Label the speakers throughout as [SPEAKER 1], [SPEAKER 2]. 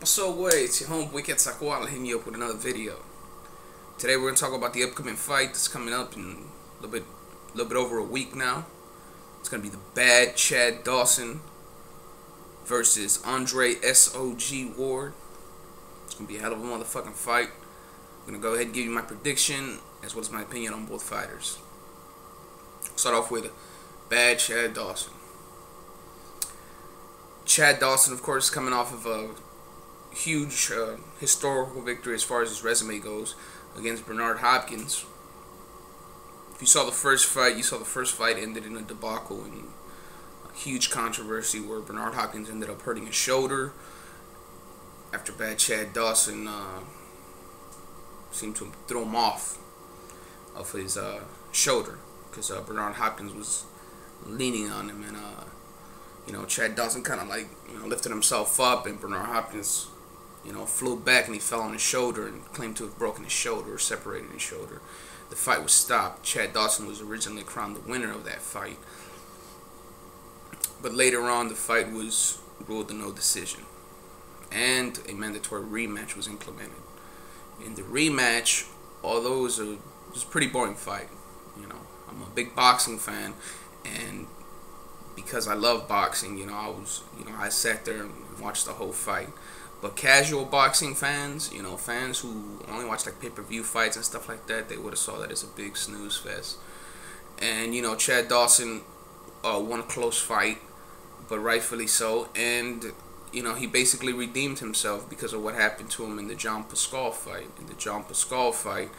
[SPEAKER 1] So wait, it's your homeboy Quetzalcoatl hitting you up with another video. Today we're gonna talk about the upcoming fight that's coming up in a little bit over a week now. It's gonna be the bad Chad Dawson versus Andre SOG Ward. It's gonna be a hell of a motherfucking fight. I'm gonna go ahead and give you my prediction as well as my opinion on both fighters. Start off with bad Chad Dawson. Chad Dawson, of course, coming off of a huge historical victory as far as his resume goes against Bernard Hopkins. If you saw the first fight, you saw the first fight ended in a debacle and a huge controversy where Bernard Hopkins ended up hurting his shoulder after bad Chad Dawson seemed to throw him off of his shoulder because Bernard Hopkins was leaning on him, and Chad Dawson kind of like lifted himself up, and Bernard Hopkins flew back and he fell on his shoulder and claimed to have broken his shoulder or separated his shoulder. The fight was stopped. Chad Dawson was originally crowned the winner of that fight, but later on the fight was ruled a no decision and a mandatory rematch was implemented. In the rematch, although it was a pretty boring fight, I'm a big boxing fan, and because I love boxing, I sat there and watched the whole fight. But casual boxing fans, fans who only watch like pay-per-view fights and stuff like that, they would have saw that as a big snooze fest. And Chad Dawson won a close fight, but rightfully so. And he basically redeemed himself because of what happened to him in the John Pascal fight. In the John Pascal fight,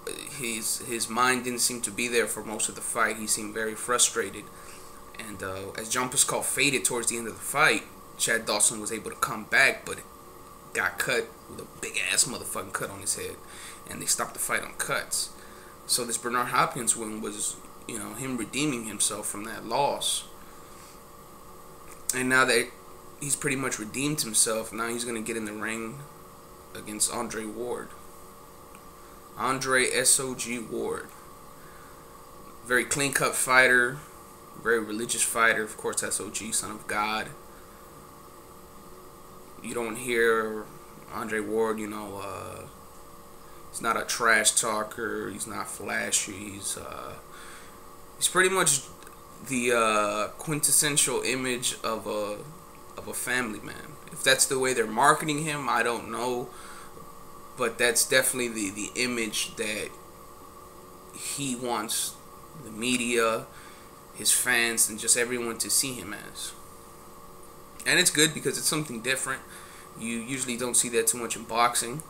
[SPEAKER 1] his mind didn't seem to be there for most of the fight. He seemed very frustrated. And as John Pascal faded towards the end of the fight, Chad Dawson was able to come back, but got cut with a big ass motherfucking cut on his head, and they stopped the fight on cuts. So this Bernard Hopkins win was, him redeeming himself from that loss. And now that he's pretty much redeemed himself, now he's gonna get in the ring against Andre Ward. Andre SOG Ward, very clean-cut fighter, very religious fighter. Of course, SOG, son of God. You don't hear Andre Ward, he's not a trash talker. He's not flashy. He's pretty much the quintessential image of a family man. If that's the way they're marketing him, I don't know, but that's definitely the image that he wants the media, his fans, and just everyone to see him as. And it's good because it's something different. You usually don't see that too much in boxing,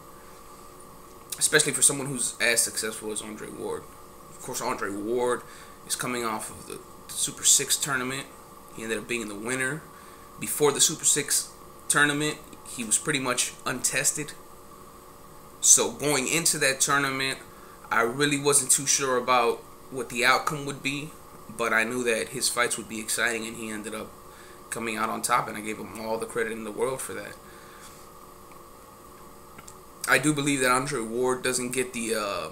[SPEAKER 1] especially for someone who's as successful as Andre Ward. Of course, Andre Ward is coming off of the Super 6 tournament. He ended up being the winner. Before the Super 6 tournament, he was pretty much untested. So going into that tournament, I really wasn't too sure about what the outcome would be, but I knew that his fights would be exciting, and he ended up coming out on top, and I gave him all the credit in the world for that. I do believe that Andre Ward doesn't get the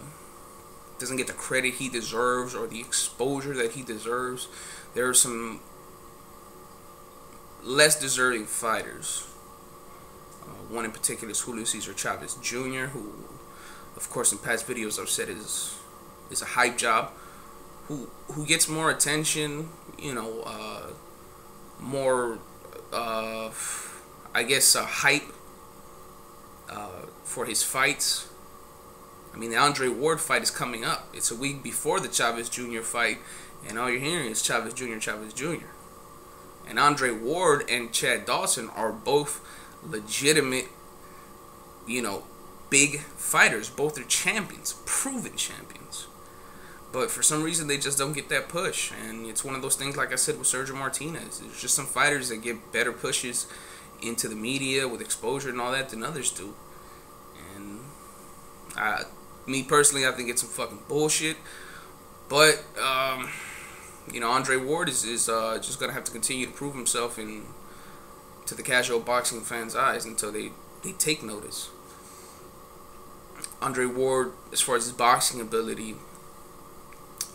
[SPEAKER 1] credit he deserves or the exposure that he deserves. There are some less deserving fighters. One in particular is Julio Cesar Chavez Jr., who, of course, in past videos I've said is a hype job, who gets more attention, more, hype for his fights. I mean, the Andre Ward fight is coming up. It's a week before the Chavez Jr. fight, and all you're hearing is Chavez Jr., Chavez Jr. And Andre Ward and Chad Dawson are both legitimate, big fighters. Both are champions, proven champions. But for some reason, they just don't get that push. And it's one of those things, like I said, with Sergio Martinez. There's just some fighters that get better pushes into the media with exposure and all that than others do. And me personally, I think it's some fucking bullshit. But, Andre Ward is just going to have to continue to prove himself to the casual boxing fans' eyes until they take notice. Andre Ward, as far as his boxing ability,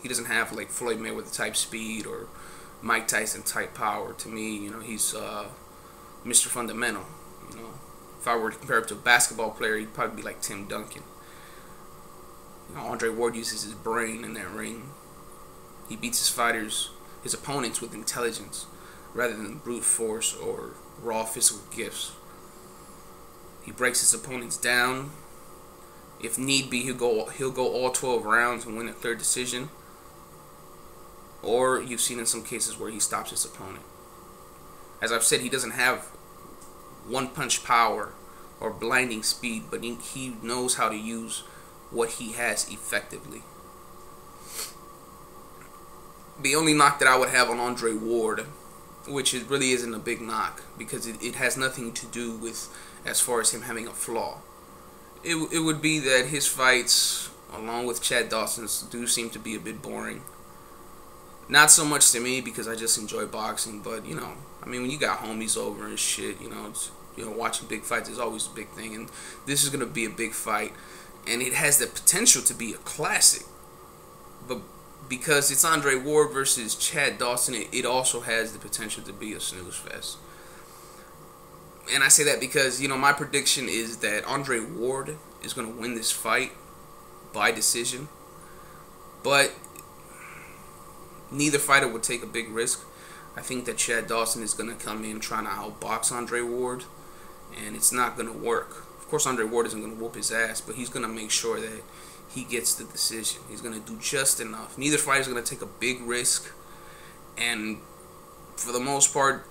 [SPEAKER 1] he doesn't have like Floyd Mayweather type speed or Mike Tyson type power. To me, he's Mr. Fundamental. If I were to compare him to a basketball player, he'd probably be like Tim Duncan. Andre Ward uses his brain in that ring. He beats his opponents with intelligence rather than brute force or raw physical gifts. He breaks his opponents down. If need be, he'll go all 12 rounds and win a third decision. Or you've seen in some cases where he stops his opponent. As I've said, he doesn't have one-punch power or blinding speed, but he knows how to use what he has effectively. The only knock that I would have on Andre Ward, which it really isn't a big knock, because it has nothing to do with as far as him having a flaw. It would be that his fights, along with Chad Dawson's, do seem to be a bit boring. Not so much to me because I just enjoy boxing, but when you got homies over and shit, watching big fights is always a big thing, and this is gonna be a big fight, and it has the potential to be a classic. But because it's Andre Ward versus Chad Dawson, it also has the potential to be a snooze fest. And I say that because, my prediction is that Andre Ward is going to win this fight by decision. But neither fighter would take a big risk. I think that Chad Dawson is going to come in trying to outbox Andre Ward, and it's not going to work. Of course, Andre Ward isn't going to whoop his ass, but he's going to make sure that he gets the decision. He's going to do just enough. Neither fighter is going to take a big risk, and for the most part,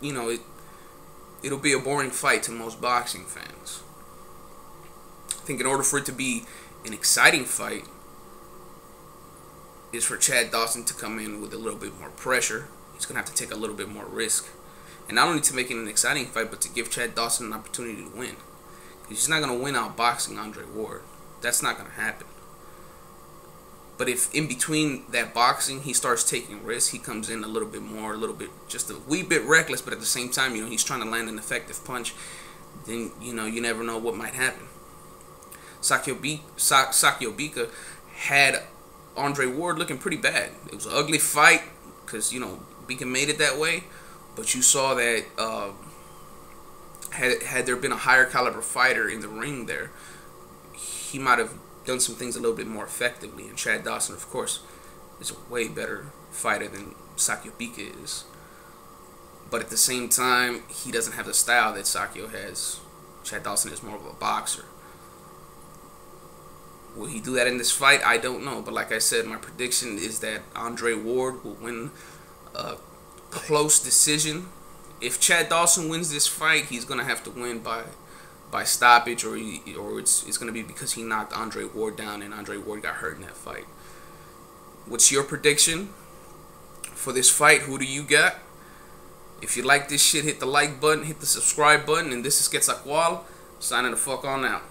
[SPEAKER 1] it'll be a boring fight to most boxing fans. I think in order for it to be an exciting fight is for Chad Dawson to come in with a little bit more pressure. He's going to have to take a little bit more risk. And not only to make it an exciting fight, but to give Chad Dawson an opportunity to win. Because he's not going to win out boxing Andre Ward. That's not going to happen. But if in between that boxing he starts taking risks, he comes in a little bit more, just a wee bit reckless, but at the same time, he's trying to land an effective punch, then, you never know what might happen. Sakio Bika had Andre Ward looking pretty bad. It was an ugly fight because, Bika made it that way, but you saw that had there been a higher caliber fighter in the ring there, he might have done some things a little bit more effectively. And Chad Dawson, of course, is a way better fighter than Sakio Bika is. But at the same time, he doesn't have the style that Sakio has. Chad Dawson is more of a boxer. Will he do that in this fight? I don't know. But like I said, my prediction is that Andre Ward will win a close decision. If Chad Dawson wins this fight, he's going to have to win by stoppage, or it's going to be because he knocked Andre Ward down and Andre Ward got hurt in that fight. What's your prediction for this fight? Who do you got? If you like this shit, hit the like button, hit the subscribe button, and this is Quetzalcoatl signing the fuck on out.